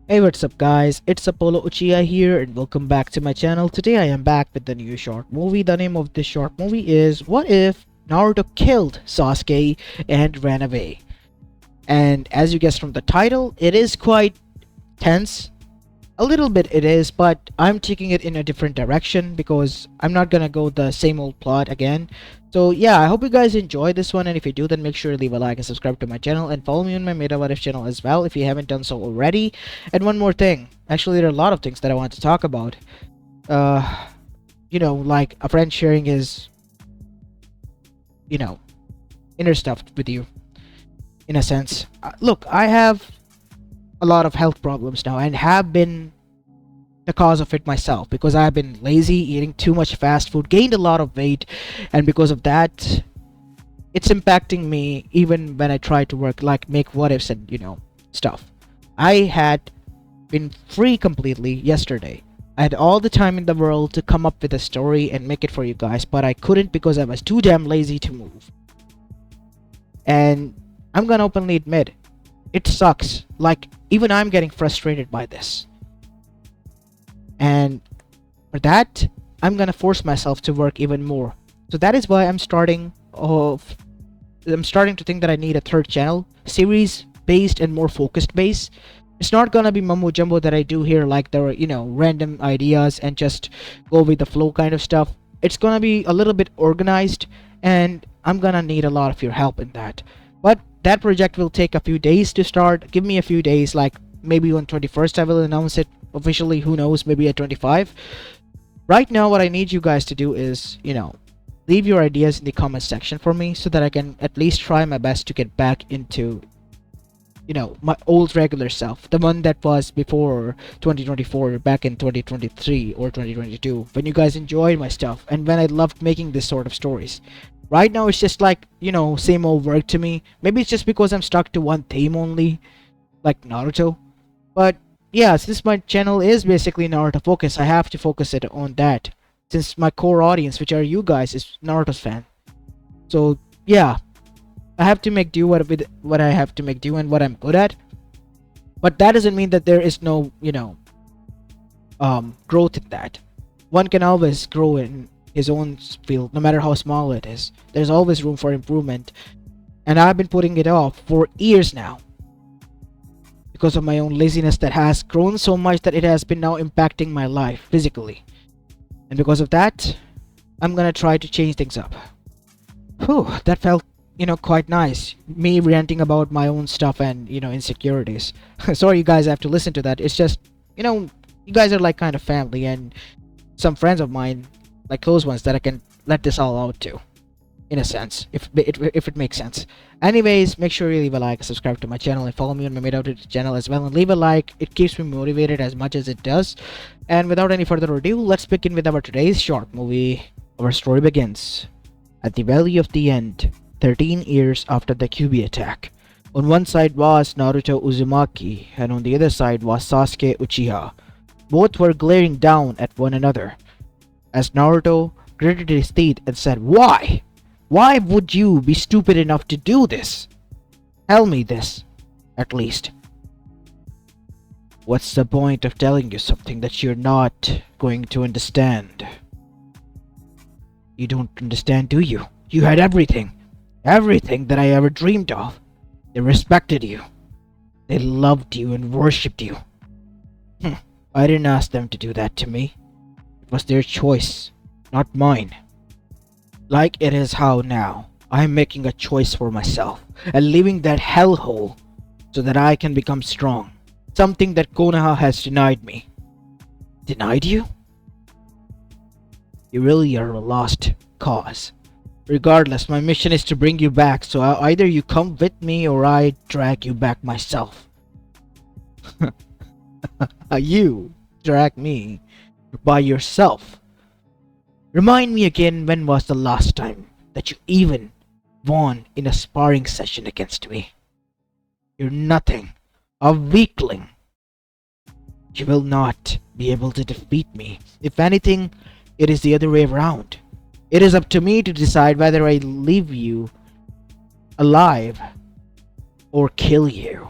Hey, what's up guys, it's Apollo Uchiha here and welcome back to my channel. Today I am back with the new short movie. The name of this short movie is What If Naruto Killed Sasuke and Ran Away? And as you guessed from the title, it is quite tense. A little bit it is, but I'm taking it in a different direction because I'm not gonna go the same old plot again. So yeah, I hope you guys enjoy this one, and if you do, then make sure to leave a like and subscribe to my channel and follow me on my Meta What If channel as well if you haven't done so already. And one more thing, actually there are a lot of things that I want to talk about. Uh, like a friend sharing his, you know, inner stuff with you, in a sense. Look, I have a lot of health problems now and have been the cause of it myself because I've been lazy, eating too much fast food, gained a lot of weight, and because of that, it's impacting me even when I try to work, like make what ifs and stuff. I had been free completely yesterday. I had all the time in the world to come up with a story and make it for you guys, but I couldn't because I was too damn lazy to move. And I'm gonna openly admit, it sucks. Like, even I'm getting frustrated by this. And for that, I'm gonna force myself to work even more. So that is why I'm starting to think that I need a third channel, series based and more focused base. It's not gonna be mumbo jumbo that I do here, like there are random ideas and just go with the flow kind of stuff. It's gonna be a little bit organized, and I'm gonna need a lot of your help in that. But that project will take a few days to start. Give me a few days, like maybe on 21st I will announce it officially, who knows, maybe at 25. Right now what I need you guys to do is, leave your ideas in the comment section for me so that I can at least try my best to get back into my old regular self, the one that was before 2024, back in 2023 or 2022, when you guys enjoyed my stuff and when I loved making this sort of stories. Right now it's just like, same old work to me. Maybe it's just because I'm stuck to one theme only, like Naruto. But yeah, since my channel is basically Naruto focus, I have to focus it on that, since my core audience, which are you guys, is Naruto's fan. So yeah, I have to make do with what I have to make do and what I'm good at. But that doesn't mean that there is no growth in that. One can always grow in his own field, no matter how small it is. There's always room for improvement, and I've been putting it off for years now because of my own laziness that has grown so much that it has been now impacting my life physically. And because of that, I'm gonna try to change things up. Whew, that felt quite nice, me ranting about my own stuff and insecurities. Sorry you guys have to listen to that. It's just, you guys are like kind of family and some friends of mine, like close ones, that I can let this all out to, in a sense, if it makes sense. Anyways, make sure you leave a like, subscribe to my channel, and follow me on my Made Out channel as well, and leave a like. It keeps me motivated as much as it does. And without any further ado, let's begin with our today's short movie. Our story begins at the Valley of the End, 13 years after the QB attack. On one side was Naruto Uzumaki, and on the other side was Sasuke Uchiha. Both were glaring down at one another as Naruto gritted his teeth and said, "Why? Why would you be stupid enough to do this? Tell me this, at least. What's the point of telling you something that you're not going to understand? You don't understand, do you? You had everything. Everything that I ever dreamed of. They respected you. They loved you and worshipped you. I didn't ask them to do that to me. It was their choice, not mine. Like it is how now, I'm making a choice for myself and leaving that hellhole so that I can become strong. Something that Konoha has denied me." "Denied you? You really are a lost cause. Regardless, my mission is to bring you back, so either you come with me or I drag you back myself." "You drag me by yourself? Remind me again, when was the last time that you even won in a sparring session against me? You're nothing, a weakling. You will not be able to defeat me. If anything, it is the other way around. It is up to me to decide whether I leave you alive or kill you.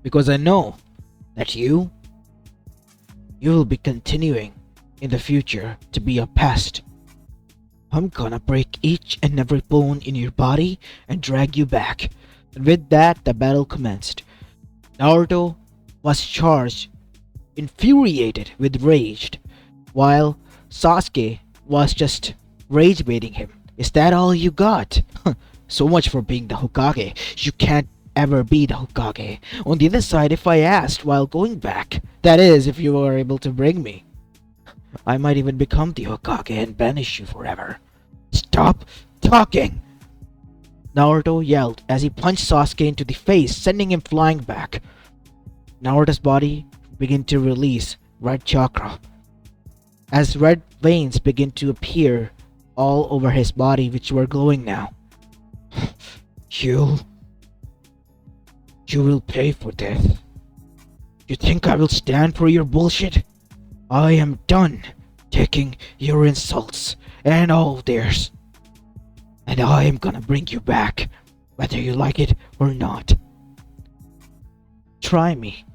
Because I know that you will be continuing in the future to be a pest. I'm gonna break each and every bone in your body and drag you back. And with that, the battle commenced. Naruto was charged, infuriated with rage, while Sasuke was just rage baiting him. Is that all you got? So much for being the Hokage. You can't ever be the Hokage. On the other side, if I asked while going back, that is, if you were able to bring me, I might even become the Hokage and banish you forever. Stop talking! Naruto yelled as he punched Sasuke into the face, sending him flying back. Naruto's body began to release red chakra, as red veins began to appear all over his body, which were glowing now. You will pay for this. You think I will stand for your bullshit? I am done taking your insults and all theirs. And I am gonna bring you back, whether you like it or not. Try me.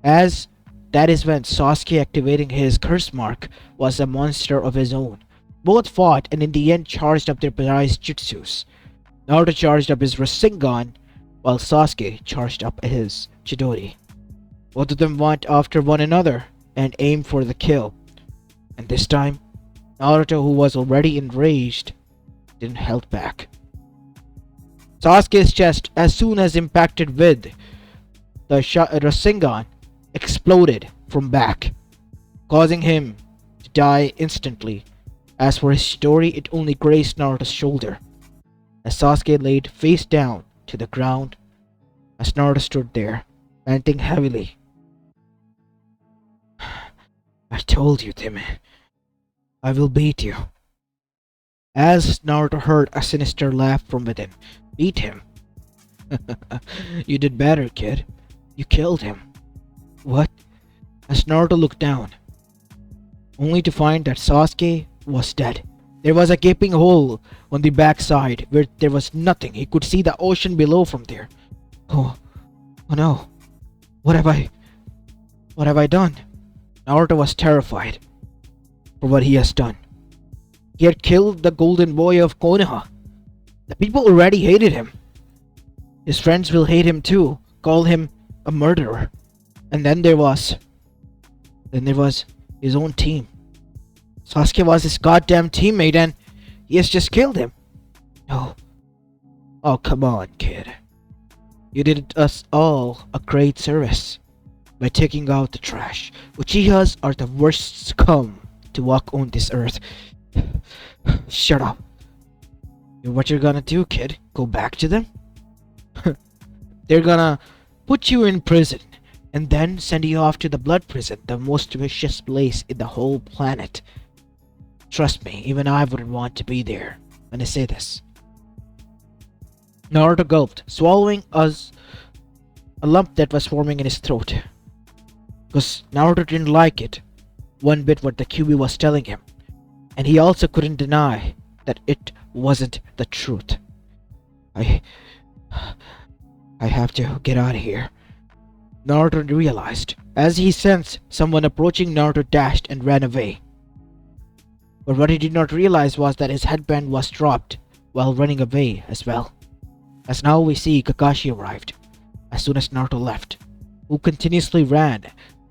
As that is when Sasuke, activating his curse mark, was a monster of his own. Both fought and in the end charged up their prized jutsus. Naruto charged up his Rasengan, while Sasuke charged up his Chidori. Both of them went after one another and aimed for the kill. And this time, Naruto, who was already enraged, didn't held back. Sasuke's chest, as soon as impacted with the Rasengan, exploded from back, causing him to die instantly. As for his Chidori, it only grazed Naruto's shoulder, as Sasuke laid face down to the ground as Naruto stood there, panting heavily. I told you, Timmy. I will beat you. As Naruto heard a sinister laugh from within. Beat him? You did better, kid. You killed him. What? As Naruto looked down, only to find that Sasuke was dead. There was a gaping hole on the backside where there was nothing. He could see the ocean below from there. Oh no. What have I done? Naruto was terrified for what he has done. He had killed the golden boy of Konoha. The people already hated him. His friends will hate him too, call him a murderer. And then there was his own team. Sasuke was his goddamn teammate and he has just killed him. No. Oh, come on, kid. You did us all a great service by taking out the trash. Uchihas are the worst scum to walk on this earth. Shut up. What you're gonna do, kid? Go back to them? They're gonna put you in prison and then send you off to the blood prison, the most vicious place in the whole planet. Trust me, even I wouldn't want to be there when I say this. Naruto gulped, swallowing a lump that was forming in his throat. Because Naruto didn't like it one bit what the QB was telling him. And he also couldn't deny that it wasn't the truth. I have to get out of here, Naruto realized. As he sensed someone approaching, Naruto dashed and ran away. But what he did not realize was that his headband was dropped while running away as well. As now we see Kakashi arrived as soon as Naruto left, who continuously ran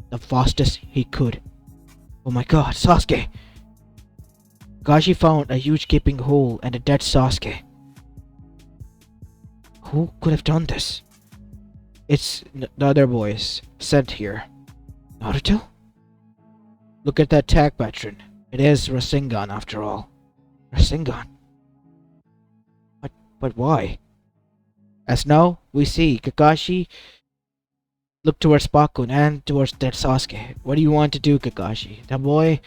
the fastest he could. Oh my god, Sasuke! Kakashi found a huge gaping hole and a dead Sasuke. Who could have done this? It's the other boys sent here. Naruto? Look at that tag pattern. It is Rasengan after all. Rasengan? But why? As now we see Kakashi look towards Bakun and towards that Sasuke. What do you want to do, Kakashi? That boy,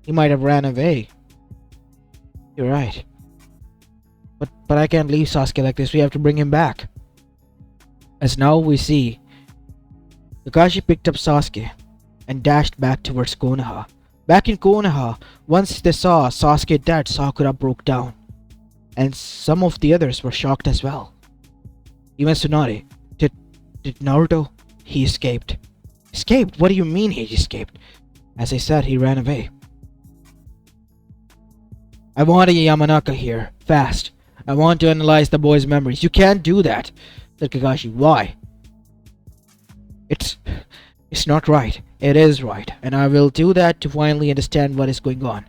he might have ran away. You're right. But I can't leave Sasuke like this. We have to bring him back. As now we see Kakashi picked up Sasuke and dashed back towards Konoha. Back in Konoha, once they saw Sasuke dead, Sakura broke down. And some of the others were shocked as well. Even Tsunade. Did Naruto? He escaped. Escaped? What do you mean he escaped? As I said, he ran away. I want a Yamanaka here. Fast. I want to analyze the boy's memories. You can't do that, said Kakashi. Why? It's not right. It is right. And I will do that to finally understand what is going on.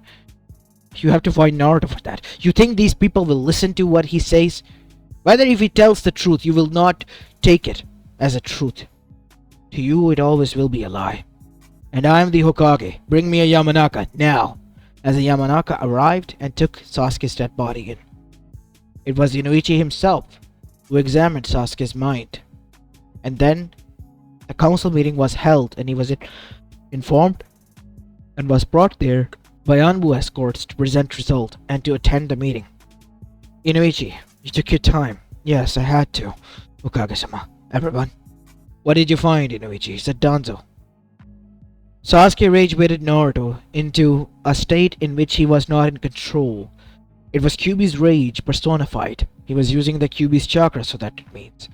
You have to find Naruto for that. You think these people will listen to what he says? Whether if he tells the truth, you will not take it as a truth. To you, it always will be a lie. And I am the Hokage. Bring me a Yamanaka, now. As the Yamanaka arrived and took Sasuke's dead body in. It was Inoichi himself who examined Sasuke's mind. And then, a council meeting was held and he was informed and was brought there by Anbu escorts to present result and to attend the meeting. Inoichi, you took your time. Yes, I had to. Hokage-sama, everyone. What did you find, Inoichi? Said Danzo. Sasuke rage-baited Naruto into a state in which he was not in control. It was Kyuubi's rage personified. He was using the Kyuubi's chakra, so that it means.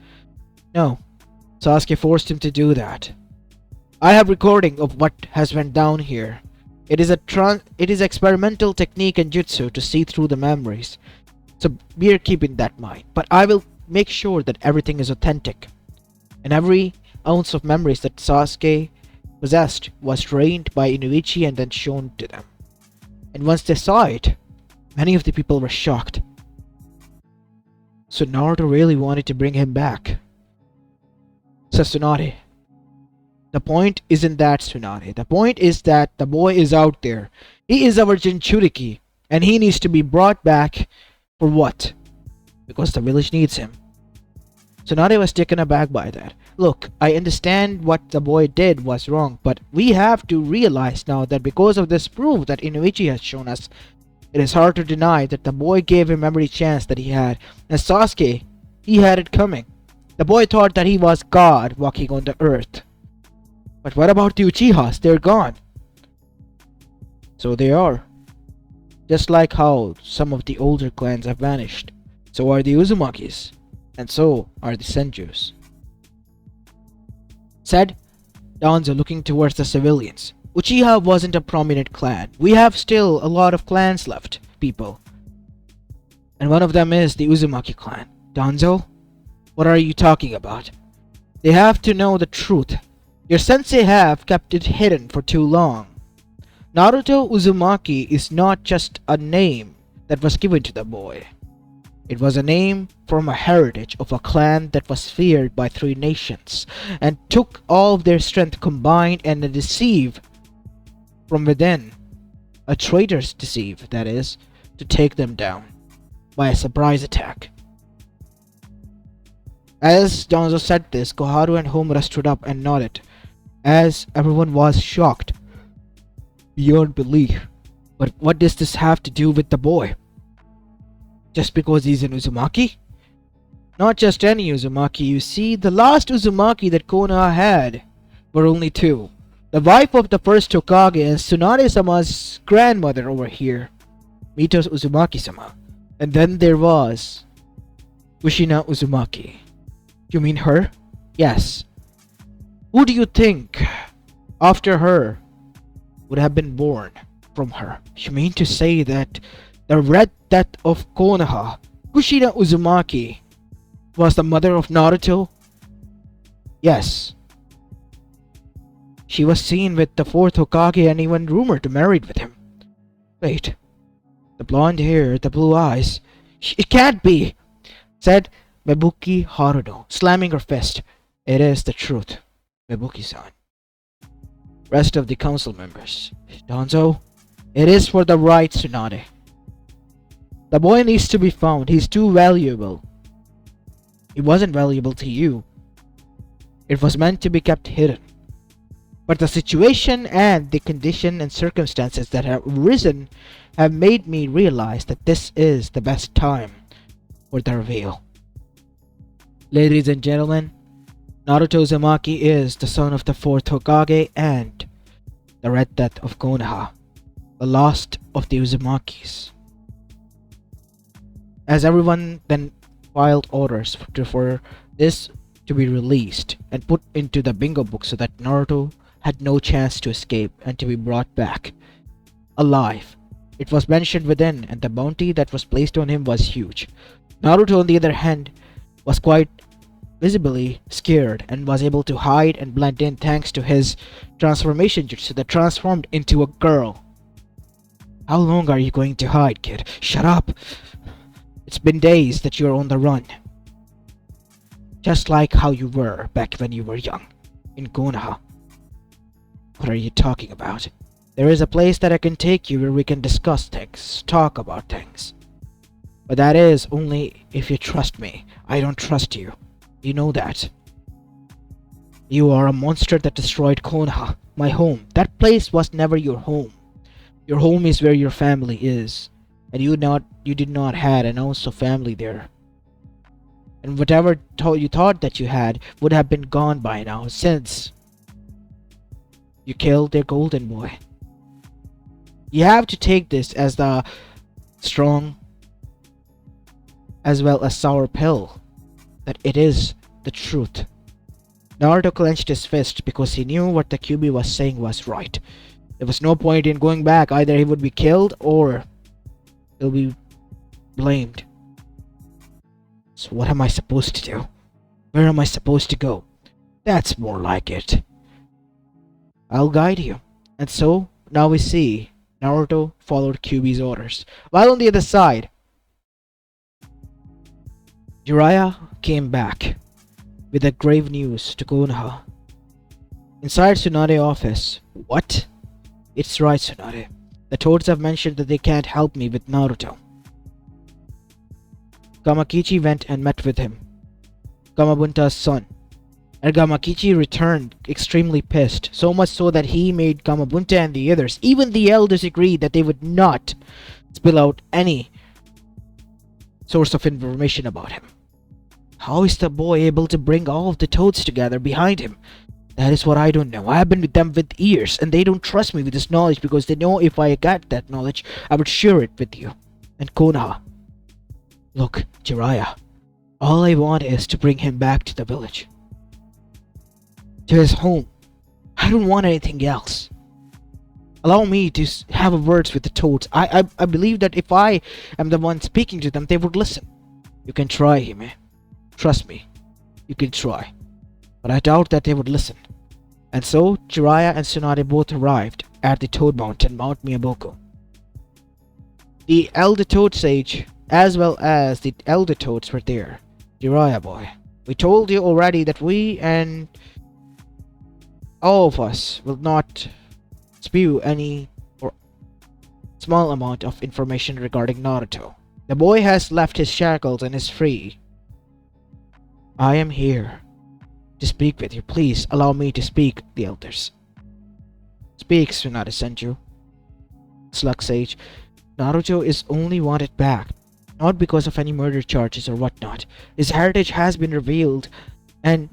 No, Sasuke forced him to do that. I have recording of what has went down here. It is experimental technique and jutsu to see through the memories. So we are keeping that in mind. But I will make sure that everything is authentic. And every ounce of memories that Sasuke possessed was trained by Inoichi and then shown to them. And once they saw it, many of the people were shocked. So Naruto really wanted to bring him back. Says Tsunade. The point isn't that, Tsunade. The point is that the boy is out there. He is our Jinchuriki, and he needs to be brought back for what? Because the village needs him. Tsunade was taken aback by that. Look, I understand what the boy did was wrong, but we have to realize now that because of this proof that Inoichi has shown us, it is hard to deny that the boy gave him every chance that he had. And Sasuke, he had it coming. The boy thought that he was God walking on the earth. But what about the Uchihas? They're gone. So they are. Just like how some of the older clans have vanished. So are the Uzumakis. And so are the Senjus. Said Danzo, looking towards the civilians. Uchiha wasn't a prominent clan. We have still a lot of clans left, people. And one of them is the Uzumaki clan. Danzo? What are you talking about? They have to know the truth. Your sensei have kept it hidden for too long. Naruto Uzumaki is not just a name that was given to the boy. It was a name from a heritage of a clan that was feared by 3 nations and took all of their strength combined and a deceive from within. A traitor's deceive, that is, to take them down by a surprise attack. As Danzo said this, Koharu and Homura stood up and nodded, as everyone was shocked beyond belief. But what does this have to do with the boy? Just because he's an Uzumaki? Not just any Uzumaki, you see, the last Uzumaki that Konoha had were only 2. The wife of the first Hokage and Tsunade-sama's grandmother over here, Mito Uzumaki-sama. And then there was Kushina Uzumaki. You mean her? Yes. Who do you think, after her, would have been born from her? You mean to say that the Red Death of Konoha, Kushina Uzumaki, was the mother of Naruto? Yes. She was seen with the 4th Hokage and even rumored to married with him. Wait. The blonde hair, the blue eyes. It can't be, said Mebuki Haruno, slamming her fist. It is the truth, Mebuki-san. Rest of the council members. Danzo, it is for the right, Tsunade. The boy needs to be found. He's too valuable. He wasn't valuable to you. It was meant to be kept hidden. But the situation and the condition and circumstances that have arisen have made me realize that this is the best time for the reveal. Ladies and gentlemen, Naruto Uzumaki is the son of the 4th Hokage and the Red Death of Konoha, the last of the Uzumakis. As everyone then filed orders for this to be released and put into the bingo book so that Naruto had no chance to escape and to be brought back alive. It was mentioned within, and the bounty that was placed on him was huge. Naruto, on the other hand, was quite visibly scared and was able to hide and blend in thanks to his transformation jutsu that transformed into a girl. How long are you going to hide, kid? Shut up! It's been days that you're on the run. Just like how you were back when you were young, in Konoha. What are you talking about? There is a place that I can take you where we can discuss things, talk about things. But that is only if you trust me. I don't trust you. You know that. You are a monster that destroyed Konoha, my home. That place was never your home. Your home is where your family is. And you did not had an ounce of family there. And whatever you thought that you had would have been gone by now, since you killed their golden boy. You have to take this as the strong as well as sour pill, that it is the truth. Naruto clenched his fist because he knew what the QB was saying was right. There was no point in going back. Either he would be killed or he'll be blamed. So what am I supposed to do? Where am I supposed to go? That's more like it. I'll guide you. And so, now we see Naruto followed QB's orders. While on the other side, Jiraiya came back with the grave news to Konoha. Inside Tsunade's office. What? It's right, Tsunade. The Toads have mentioned that they can't help me with Naruto. Kamakichi went and met with him, Gamabunta's son. And Gamakichi returned extremely pissed, so much so that he made Gamabunta and the others, even the elders, agreed that they would not spill out any source of information about him. How is the boy able to bring all of the Toads together behind him? That is what I don't know. I have been with them for years, and they don't trust me with this knowledge because they know if I got that knowledge, I would share it with you and Konoha. Look, Jiraiya, all I want is to bring him back to the village. To his home. I don't want anything else. Allow me to have words with the Toads. I believe that if I am the one speaking to them, they would listen. You can try, Hime. Trust me. You can try. But I doubt that they would listen. And so, Jiraiya and Tsunade both arrived at the Toad Mountain, Mount Miyamoku. The Elder Toad Sage, as well as the Elder Toads, were there. Jiraiya boy, we told you already that we and all of us will not spew any or small amount of information regarding Naruto. The boy has left his shackles and is free. I am here to speak with you. Please allow me to speak, the elders. Speak, Tsunade Senju. Slug Sage. Naruto is only wanted back, not because of any murder charges or whatnot. His heritage has been revealed, and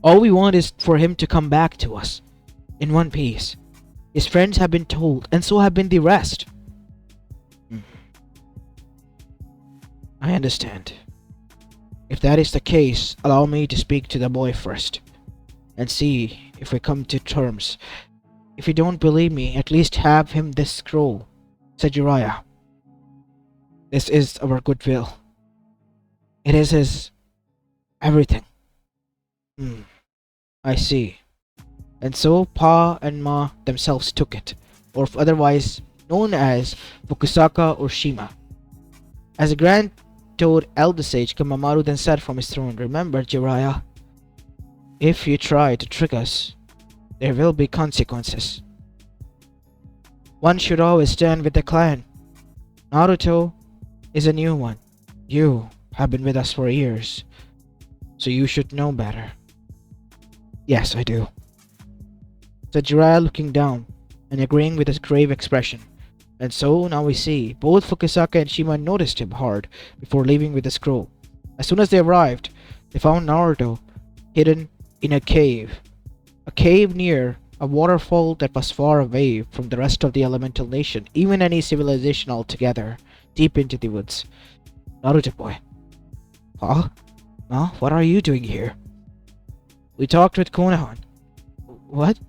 all we want is for him to come back to us in one piece. His friends have been told, and so have been the rest. I understand. If that is the case, allow me to speak to the boy first, and see if we come to terms. If you don't believe me, at least have him this scroll, said Jiraiya. This is our goodwill. It is his everything. I see. And so Pa and Ma themselves took it, or otherwise known as Fukusaka or Shima. As a Grand Toad Elder Sage, Kamamaru then said from his throne, remember, Jiraiya, if you try to trick us, there will be consequences. One should always stand with the clan. Naruto is a new one. You have been with us for years, so you should know better. Yes, I do, said Jiraiya, looking down and agreeing with his grave expression. And so now we see both Fukusaka and Shima noticed him hard before leaving with the scroll. As soon as they arrived, they found Naruto hidden in a cave near a waterfall that was far away from the rest of the elemental nation, even any civilization altogether, deep into the woods. Naruto boy. Huh? Huh? What are you doing here? We talked with Konoha. What?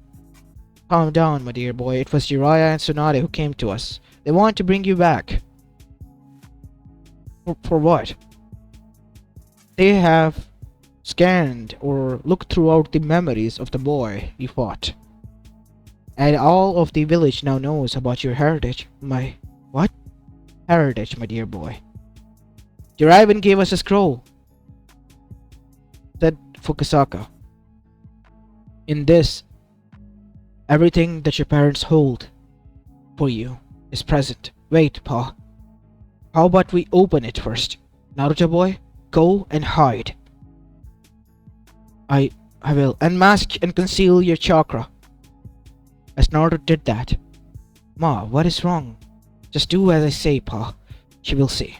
Calm down, my dear boy. It was Jiraiya and Tsunade who came to us. They want to bring you back. For what? They have scanned or looked throughout the memories of the boy you fought. And all of the village now knows about your heritage. My... what? Heritage, my dear boy. Jiraiya even gave us a scroll, said Fukusaka. In this, everything that your parents hold for you is present. Wait, Pa. How about we open it first? Naruto boy, go and hide. I will unmask and conceal your chakra. As Naruto did that. Ma, what is wrong? Just do as I say, Pa. She will see.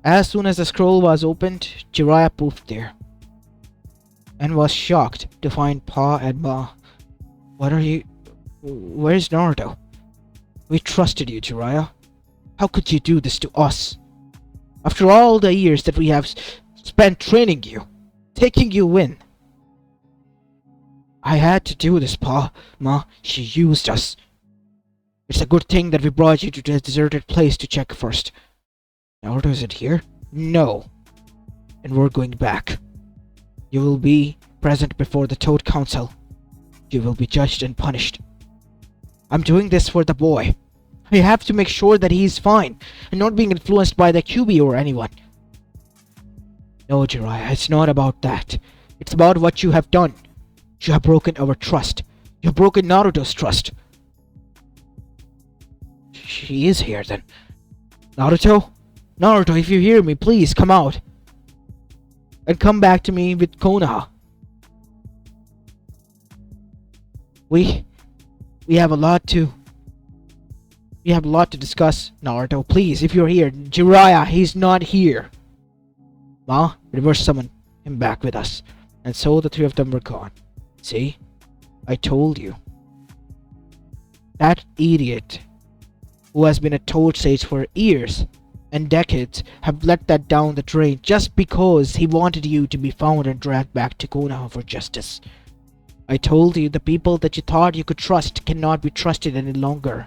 As soon as the scroll was opened, Jiraiya poofed there. And was shocked to find Pa and Ma. What are you... Where's Naruto? We trusted you, Jiraiya. How could you do this to us? After all the years that we have spent training you, taking you in. I had to do this, Pa. Ma, she used us. It's a good thing that we brought you to the deserted place to check first. Naruto isn't here? No. And we're going back. You will be present before the Toad Council. You will be judged and punished. I'm doing this for the boy. I have to make sure that he is fine and not being influenced by the QB or anyone. No, Jiraiya, it's not about that. It's about what you have done. You have broken our trust. You have broken Naruto's trust. She is here then. Naruto? Naruto, if you hear me, please come out. And come back to me with Konoha. We have a lot to discuss, Naruto. Please, if you're here. Jiraiya, he's not here. Ma, reverse summon him back with us. And so the three of them were gone. See? I told you. That idiot, who has been a Toad Sage for years and decades, have let that down the drain just because he wanted you to be found and dragged back to Konoha for justice. I told you the people that you thought you could trust cannot be trusted any longer.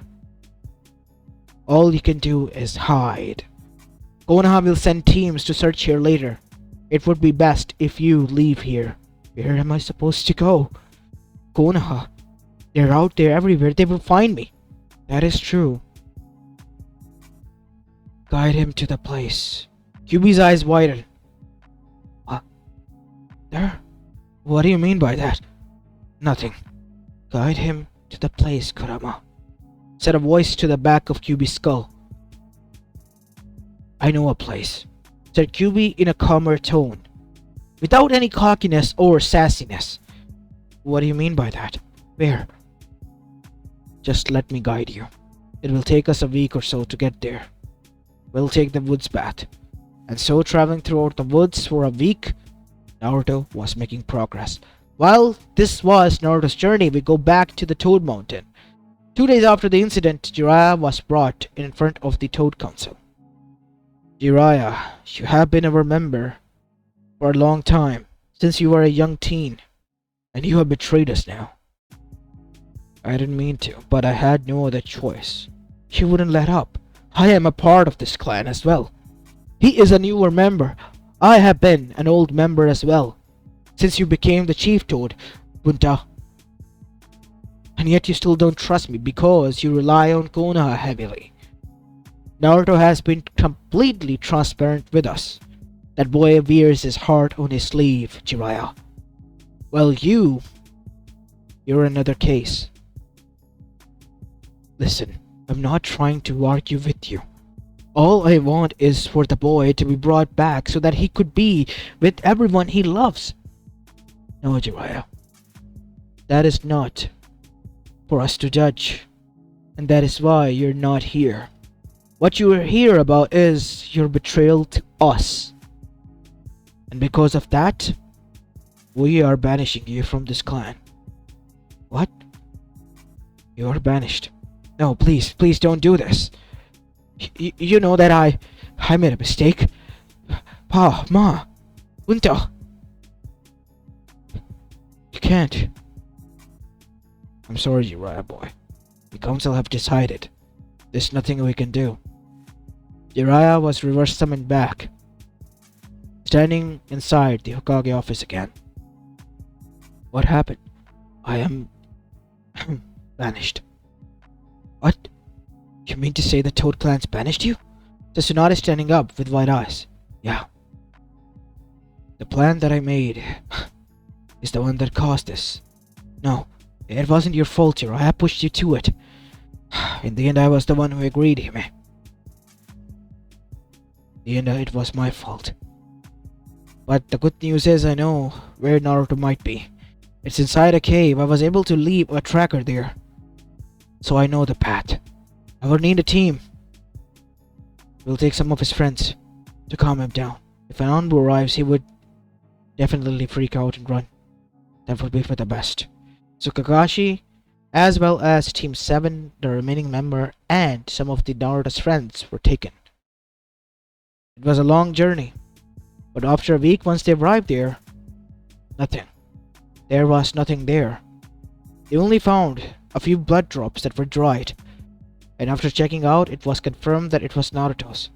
All you can do is hide. Konoha will send teams to search here later. It would be best if you leave here. Where am I supposed to go? Konoha. They're out there everywhere. They will find me. That is true. Guide him to the place. QB's eyes widened. What? There? What do you mean by that? Nothing. Guide him to the place, Kurama. Said a voice to the back of QB's skull. I know a place. Said QB in a calmer tone, without any cockiness or sassiness. What do you mean by that? Where? Just let me guide you. It will take us a week or so to get there. We'll take the woods path. And so, traveling throughout the woods for a week, Naruto was making progress. While this was Naruto's journey, we go back to the Toad Mountain. 2 days after the incident, Jiraiya was brought in front of the Toad Council. Jiraiya, you have been our member for a long time, since you were a young teen, and you have betrayed us now. I didn't mean to, but I had no other choice. She wouldn't let up. I am a part of this clan as well. He is a newer member. I have been an old member as well, since you became the Chief Toad, Bunta. And yet you still don't trust me because you rely on Konoha heavily. Naruto has been completely transparent with us. That boy wears his heart on his sleeve, Jiraiya. Well, you're another case. Listen, I'm not trying to argue with you. All I want is for the boy to be brought back so that he could be with everyone he loves. No, Jiraiya. That is not for us to judge. And that is why you're not here. What you are here about is your betrayal to us. And because of that, we are banishing you from this clan. What? You are banished. No, please don't do this. You know that I made a mistake. Pa, Ma, Unta. You can't. I'm sorry, Jiraiya boy. The council have decided. There's nothing we can do. Jiraiya was reverse summoned back, standing inside the Hokage office again. What happened? I am banished. What? You mean to say the Toad Clan's banished you? Tsunade is standing up with wide eyes. Yeah. The plan that I made is the one that caused this. No, it wasn't your fault, Jiraiya. I pushed you to it. In the end, I was the one who agreed, Hime. In the end, it was my fault. But the good news is I know where Naruto might be. It's inside a cave. I was able to leave a tracker there. So I know the path. I will need a team. We'll take some of his friends to calm him down. If an envoy arrives, he would definitely freak out and run. That would be for the best. So Kakashi, as well as Team 7, the remaining member, and some of the Naruto's friends were taken. It was a long journey, but after a week once they arrived there, nothing. There was nothing there. They only found a few blood drops that were dried, and after checking out, it was confirmed that it was Naruto's.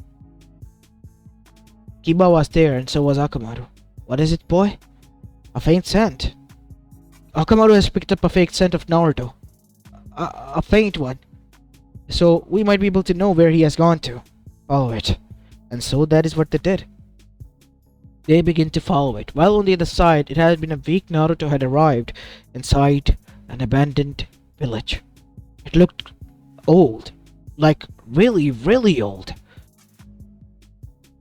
Kiba was there and so was Akamaru. What is it, boy? A faint scent. Akamaru has picked up a fake scent of Naruto. A faint one. So we might be able to know where he has gone to. Follow it. And so that is what they did. They begin to follow it. While on the other side, it had been a week Naruto had arrived inside an abandoned village. It looked old. Like really, really old.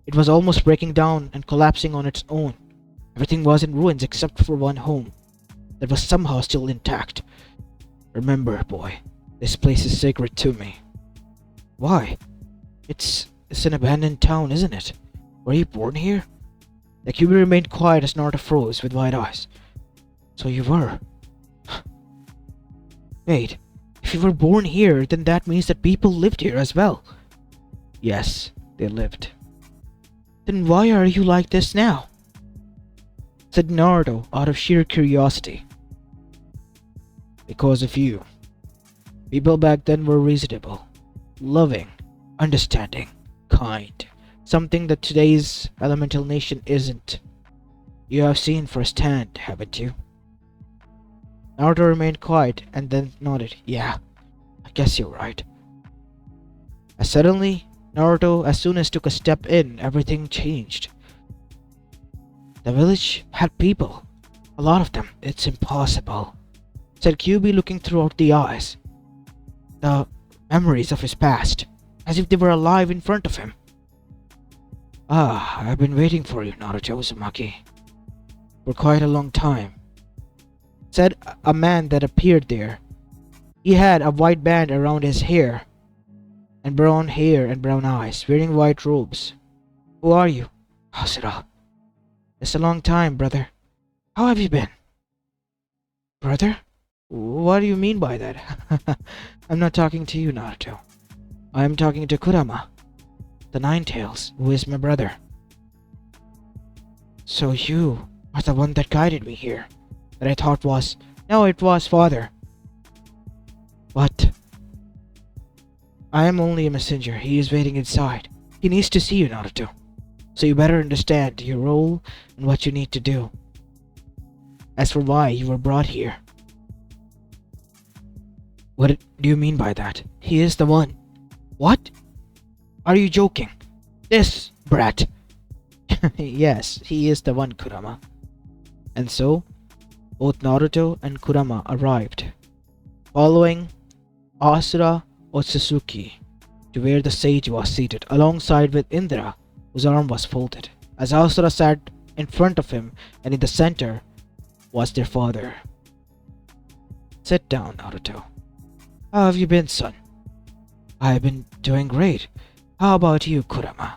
It was almost breaking down and collapsing on its own. Everything was in ruins except for one home that was somehow still intact. Remember, boy, this place is sacred to me. Why? It's an abandoned town, isn't it? Were you born here? The Kyuubi remained quiet as Naruto froze with wide eyes. So you were. Wait, if you were born here, then that means that people lived here as well. Yes, they lived. Then why are you like this now? Said Naruto out of sheer curiosity. Because of you. People back then were reasonable, loving, understanding, kind. Something that today's elemental nation isn't. You have seen firsthand, haven't you? Naruto remained quiet and then nodded. Yeah, I guess you're right. As suddenly, Naruto as soon as took a step in, everything changed. The village had people. A lot of them. It's impossible, said Kyuubi looking throughout the eyes. The memories of his past, as if they were alive in front of him. Ah, I've been waiting for you, Naruto Uzumaki. For quite a long time, said a man that appeared there. He had a white band around his hair and brown eyes, wearing white robes. Who are you? Hasura. It's a long time, brother. How have you been? Brother? What do you mean by that? I'm not talking to you, Naruto. I am talking to Kurama, the Nine-Tails, who is my brother. So you are the one that guided me here, that I thought was... No, it was father. But... I am only a messenger. He is waiting inside. He needs to see you, Naruto. So you better understand your role and what you need to do. As for why you were brought here. What do you mean by that? He is the one. What? Are you joking? This brat. Yes, he is the one, Kurama. And so, both Naruto and Kurama arrived, following Asura Otsutsuki to where the sage was seated, alongside with Indra, whose arm was folded, as Asura sat in front of him, and in the center was their father. Sit down, Naruto. How have you been, son? I have been doing great. How about you, Kurama?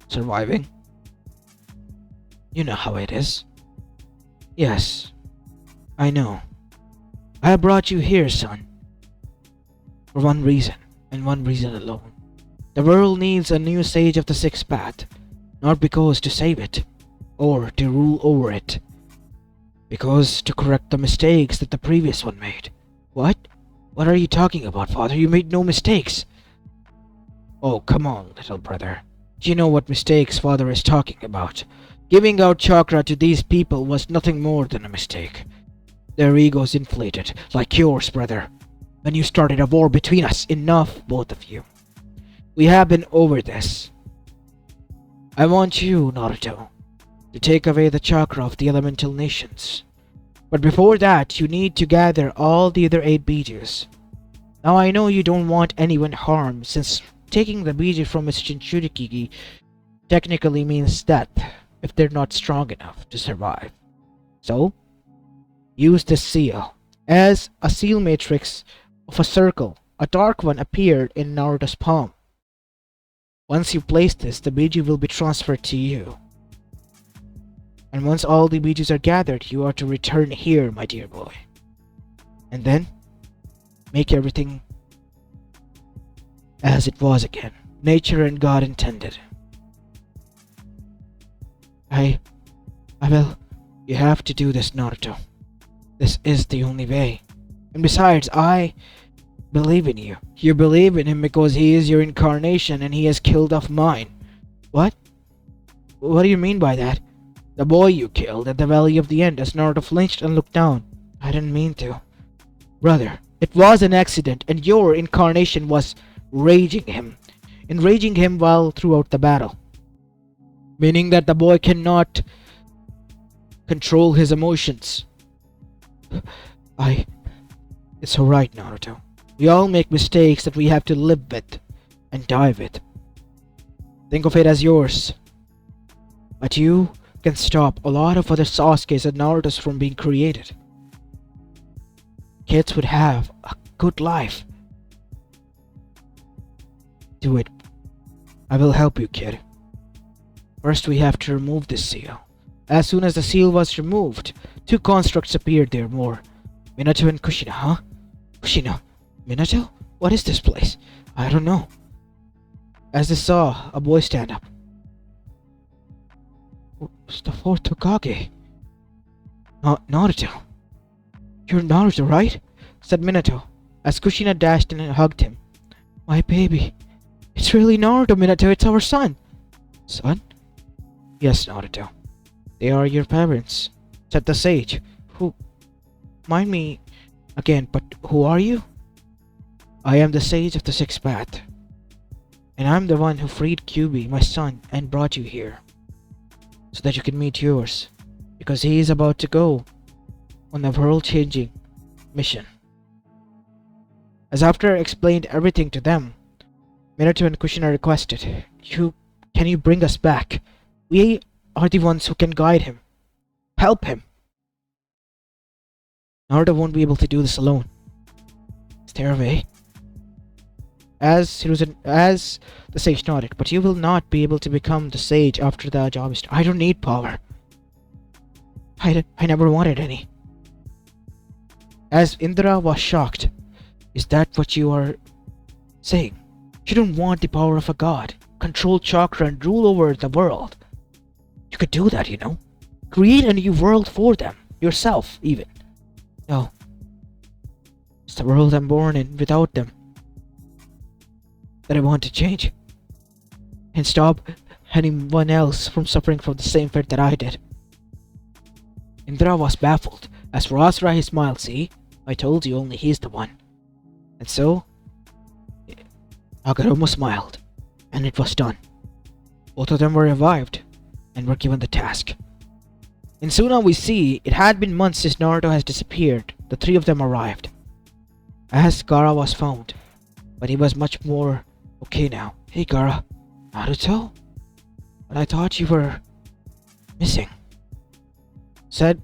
Surviving? You know how it is. Yes, I know. I have brought you here, son. For one reason, and one reason alone. The world needs a new sage of the sixth path, not because to save it, or to rule over it. Because to correct the mistakes that the previous one made. What? What are you talking about, father? You made no mistakes. Oh, come on, little brother. Do you know what mistakes father is talking about? Giving out chakra to these people was nothing more than a mistake. Their egos inflated, like yours, brother. When you started a war between us, enough, both of you. We have been over this. I want you, Naruto, to take away the chakra of the elemental nations. But before that, you need to gather all the other 8 Bijus. Now I know you don't want anyone harmed, since taking the Biju from its Jinchuriki technically means death if they're not strong enough to survive. So, use this seal. As a seal matrix of a circle, a dark one appeared in Naruto's palm. Once you place this, the Biju will be transferred to you. And once all the Bijus are gathered, you are to return here, my dear boy. And then, make everything as it was again. Nature and God intended. I will. You have to do this, Naruto. This is the only way. And besides, I believe in you. You believe in him because he is your incarnation and he has killed off mine. What? What do you mean by that? The boy you killed at the Valley of the End. As Naruto flinched and looked down. I didn't mean to. Brother, it was an accident and your incarnation was enraging him while throughout the battle. Meaning that the boy cannot control his emotions. It's alright, Naruto. We all make mistakes that we have to live with and die with. Think of it as yours. But you can stop a lot of other Sasukes and Narutos from being created. Kids would have a good life. Do it. I will help you, kid. First we have to remove this seal. As soon as the seal was removed, 2 constructs appeared there more. Minato and Kushina, huh? Kushina? Minato? What is this place? I don't know. As they saw a boy stand up. It's the 4th Hokage. Naruto. You're Naruto, right? Said Minato, as Kushina dashed in and hugged him. My baby. It's really Naruto, Minato. It's our son. Son? Yes, Naruto. They are your parents, said the sage. Who? Mind me again, but who are you? I am the sage of the 6th path. And I'm the one who freed Kyuubi, my son, and brought you here. So that you can meet yours. Because he is about to go on a world-changing mission. As after explained everything to them, Minato and Kushina requested, Can you bring us back? We are the ones who can guide him. Help him. Naruto won't be able to do this alone. Is there a way? As the sage nodded, but you will not be able to become the sage after the job is done. I don't need power. I never wanted any. As Indra was shocked, is that what you are saying? You don't want the power of a god, control chakra and rule over the world. You could do that, you know. Create a new world for them, yourself even. No. It's the world I'm born in without them that I want to change. And stop anyone else from suffering from the same fate that I did. Indra was baffled. As for Asura, he smiled. See? I told you only he's the one. And so, Hagoromo smiled. And it was done. Both of them were revived and were given the task. In Suna we see it had been months since Naruto has disappeared. The 3 of them arrived. As Gaara was found, but he was much more okay now. Hey Gaara. Naruto? But I thought you were missing, said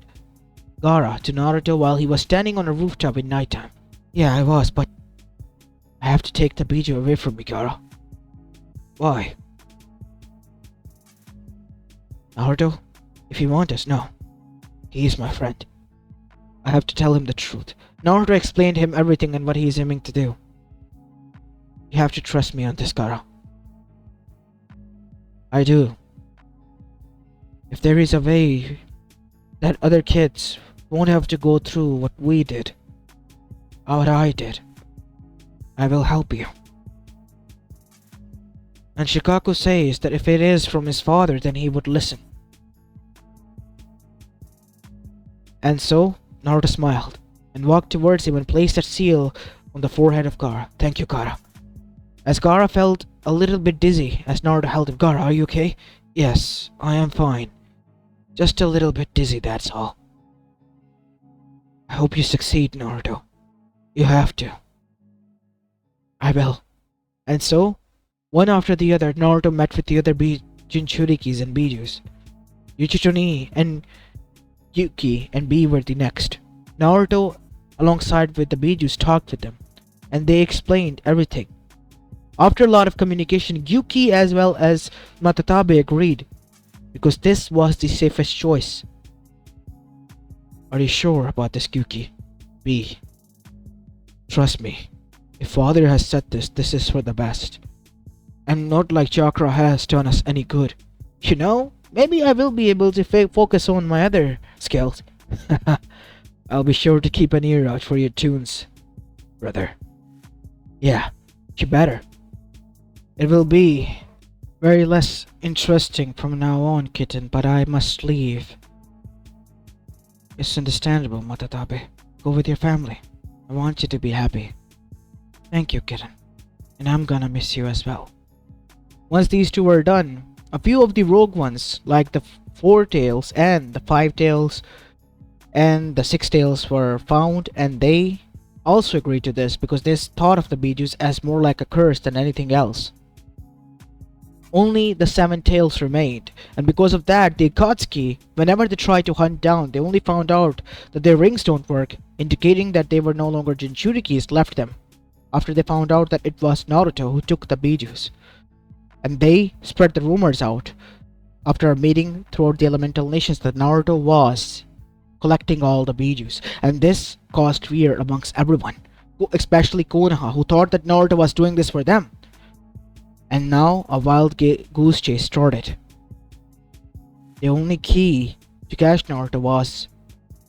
Gaara to Naruto while he was standing on a rooftop in nighttime. Yeah, I was, but I have to take the Biju away from me, Gaara. Why? Naruto, if you want us, no. He is my friend. I have to tell him the truth. Naruto explained him everything and what he is aiming to do. You have to trust me on this, Gaara. I do. If there is a way that other kids won't have to go through what we did, what I did. I will help you. And Shikaku says that if it is from his father, then he would listen. And so, Naruto smiled and walked towards him and placed that seal on the forehead of Gaara. Thank you, Gaara. As Gaara felt a little bit dizzy as Naruto held him. Gaara, are you okay? Yes, I am fine. Just a little bit dizzy, that's all. I hope you succeed, Naruto. You have to. I will. And so, one after the other, Naruto met with the other Jinchurikis and Bijus. Yuchichoni and Yuki and B were the next. Naruto, alongside with the Bijus, talked with them, and they explained everything. After a lot of communication, Yuki as well as Matatabe agreed, because this was the safest choice. Are you sure about this, Yuki? B. Trust me. If father has said this, this is for the best. And not like chakra has done us any good. You know, maybe I will be able to focus on my other skills. I'll be sure to keep an ear out for your tunes, brother. Yeah, you better. It will be very less interesting from now on, kitten, but I must leave. It's understandable, Matatabe. Go with your family. I want you to be happy. Thank you, kitten. And I'm gonna miss you as well. Once these two were done, a few of the rogue ones, like the 4 tails and the 5 tails and the 6 tails, were found, and they also agreed to this because they thought of the Bijus as more like a curse than anything else. Only the 7 tails remained, and because of that, the Akatsuki, whenever they tried to hunt down, they only found out that their rings don't work, indicating that they were no longer Jinchurikis, left them, after they found out that it was Naruto who took the Bijus. And they spread the rumors out, after a meeting throughout the elemental nations, that Naruto was collecting all the Bijus, and this caused fear amongst everyone, especially Konoha, who thought that Naruto was doing this for them. And now a wild goose chase started. The only key to catch Naruto was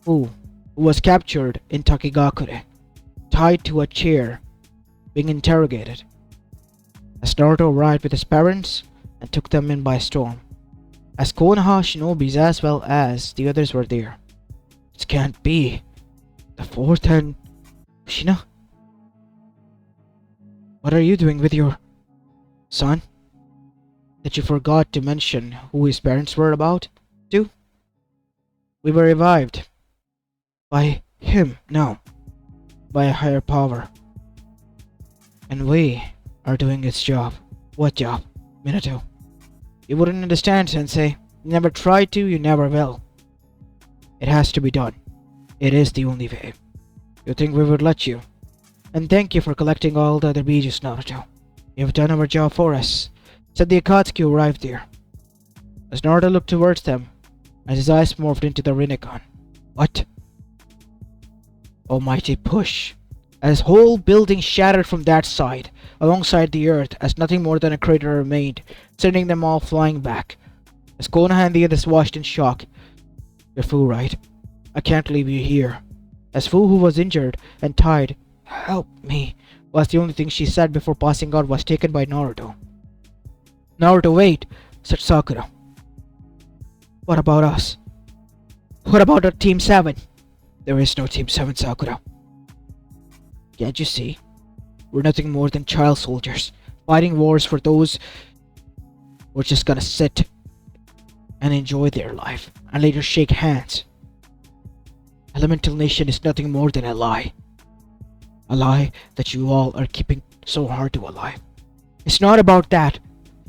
Fu, who was captured in Takigakure, tied to a chair, being interrogated. As Naruto arrived with his parents and took them in by storm, as Konoha shinobis as well as the others were there. This can't be. The 4th and Kushina? What are you doing with your son? That you forgot to mention who his parents were about, too? We were revived. By him, no. By a higher power. And we are doing its job. What job? Minato. You wouldn't understand, Sensei. You never tried to, you never will. It has to be done. It is the only way. You think we would let you? And thank you for collecting all the other Bijus, Naruto. You have done our job for us, said the Akatsuki who arrived there. As Naruto looked towards them, as his eyes morphed into the Rinnegan. What? Almighty push. As whole building shattered from that side, alongside the earth, as nothing more than a crater remained, sending them all flying back. As Konoha and the others watched in shock. You're Fu, right? I can't leave you here. As Fu, who was injured and tied, help me, was the only thing she said before passing out, was taken by Naruto. Naruto, wait, said Sakura. What about us? What about our Team 7? There is no Team 7, Sakura. Can't you see? We're nothing more than child soldiers, fighting wars for those who are just gonna sit and enjoy their life, and later shake hands. Elemental Nation is nothing more than a lie. A lie that you all are keeping so hard to alive. It's not about that.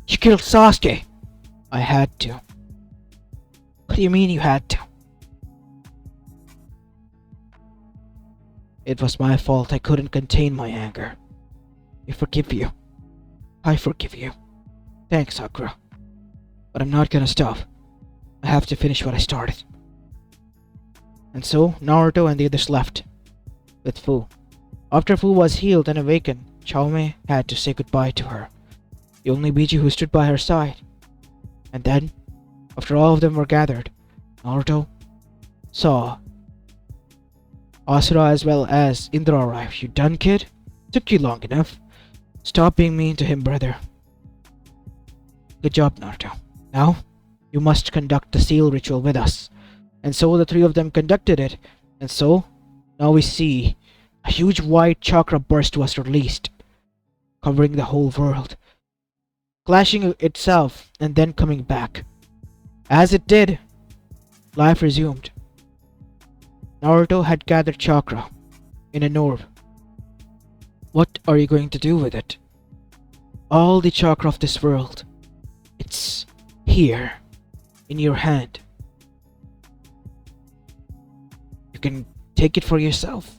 You killed Sasuke. I had to. What do you mean you had to? It was my fault. I couldn't contain my anger. I forgive you. I forgive you. Thanks, Sakura. But I'm not gonna stop. I have to finish what I started. And so, Naruto and the others left, with Fu. After Fu was healed and awakened, Chaume had to say goodbye to her, the only Biju who stood by her side. And then, after all of them were gathered, Naruto saw Asura as well as Indra arrived. You done, kid? Took you long enough. Stop being mean to him, brother. Good job, Naruto. Now, you must conduct the seal ritual with us. And so the three of them conducted it. And so, now we see a huge white chakra burst was released, covering the whole world, clashing itself and then coming back. As it did, life resumed. Naruto had gathered chakra in an orb. What are you going to do with it? All the chakra of this world. It's here, in your hand. You can take it for yourself.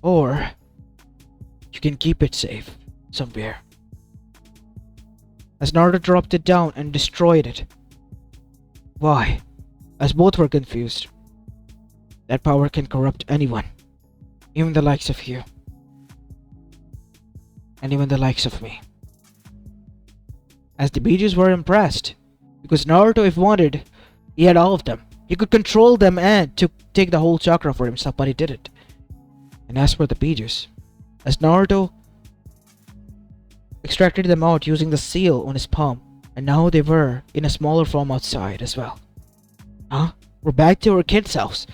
Or you can keep it safe somewhere. As Naruto dropped it down and destroyed it. Why? As both were confused. That power can corrupt anyone. Even the likes of you. And even the likes of me. As the Bijus were impressed. Because Naruto, if wanted, he had all of them. He could control them and take the whole chakra for himself, but he didn't. And as for the Bijus, as Naruto extracted them out using the seal on his palm, and now they were in a smaller form outside as well. Huh? We're back to our kid selves.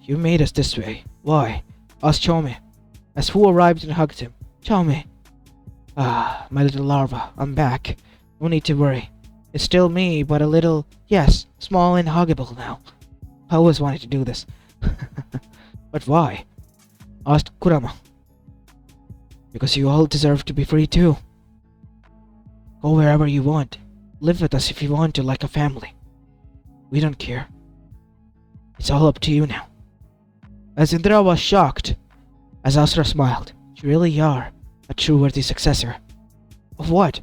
You made us this way. Why? Asked Chome, as Fu arrived and hugged him. Chome. Ah, my little larva, I'm back. No need to worry. It's still me, but a little, yes, small and huggable now. I always wanted to do this. But why? Asked Kurama. Because you all deserve to be free too. Go wherever you want. Live with us if you want to, like a family. We don't care. It's all up to you now. As Indra was shocked, as Asura smiled. You really are a true worthy successor. Of what?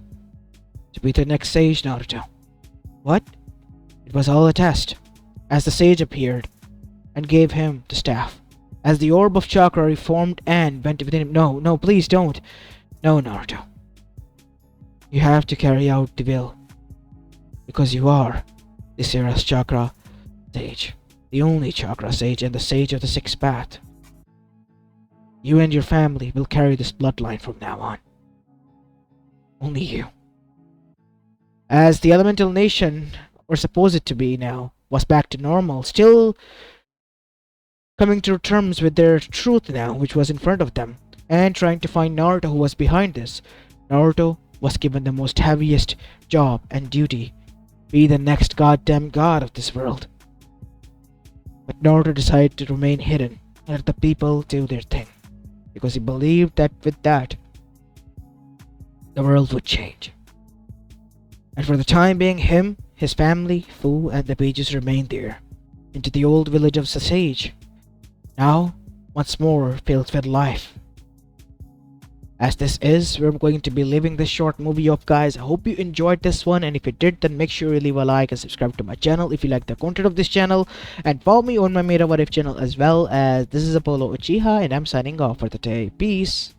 To be the next sage, Naruto. What? It was all a test. As the sage appeared and gave him the staff. As the orb of chakra reformed and went within him. No, please don't. No, Naruto. You have to carry out the will. Because you are this era's chakra sage. The only chakra sage and the sage of the sixth path. You and your family will carry this bloodline from now on. Only you. As the elemental nation, or supposed to be now, was back to normal, still coming to terms with their truth now, which was in front of them, and trying to find Naruto who was behind this. Naruto was given the most heaviest job and duty, be the next goddamn god of this world. But Naruto decided to remain hidden and let the people do their thing, because he believed that with that, the world would change. And for the time being, him, his family, Fu, and the Bijus remained there, into the old village of Sasage, now once more filled with life. As this is where I'm going to be leaving this short movie off, guys. I hope you enjoyed this one, and if you did, then make sure you leave a like and subscribe to my channel if you like the content of this channel, and follow me on my Meta What If channel as well. As this is Apollo Uchiha, and I'm signing off for the day. Peace.